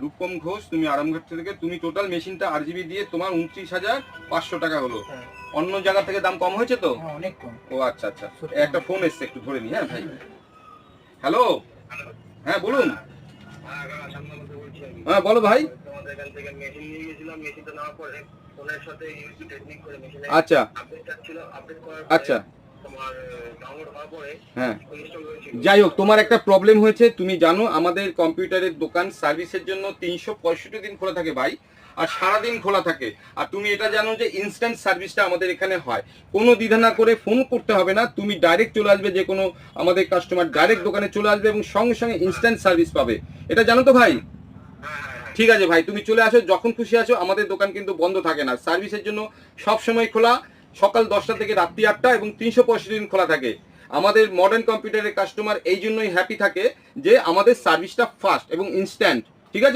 রূপম ঘোষ, তুমি আরামঘাট থেকে, তুমি টোটাল মেশিনটা RGB দিয়ে তোমার 29,500 টাকা হলো। অন্য জায়গা থেকে দাম কম হয়েছে তো? অনেক কম। ও আচ্ছা আচ্ছা, একটা ফোন এসছে, একটু ধরে নি। হ্যাঁ ভাই, হ্যালো, হ্যাঁ বলুন। হ্যাঁ বলো ভাই। আচ্ছা আচ্ছা, হ্যাঁ যাই হোক, তোমার একটা প্রবলেম হয়েছে। তুমি জানো আমাদের কম্পিউটারের দোকান সার্ভিসের জন্য 365 দিন খোলা থাকে ভাই, আর সারাদিন খোলা থাকে। আর তুমি এটা জানো যে ইনস্ট্যান্ট সার্ভিসটা আমাদের এখানে হয়। কোনো দ্বিধা না করে ফোন করতে হবে না, তুমি ডাইরেক্ট চলে আসবে, যে কোনো আমাদের কাস্টমার ডাইরেক্ট দোকানে চলে আসবে এবং সঙ্গে সঙ্গে ইনস্ট্যান্ট সার্ভিস পাবে। এটা জানো তো ভাই? ঠিক আছে ভাই, তুমি চলে আসো, যখন খুশি আসো। আমাদের দোকান কিন্তু বন্ধ থাকে না, সার্ভিসের জন্য সব সময় খোলা, সকাল 10টা থেকে রাত্রি 8টা, এবং 365 দিন খোলা থাকে। আমাদের মডার্ন কম্পিউটারের কাস্টমার এই জন্যই হ্যাপি থাকে যে আমাদের সার্ভিসটা ফাস্ট এবং ইনস্ট্যান্ট। ঠিক আছে।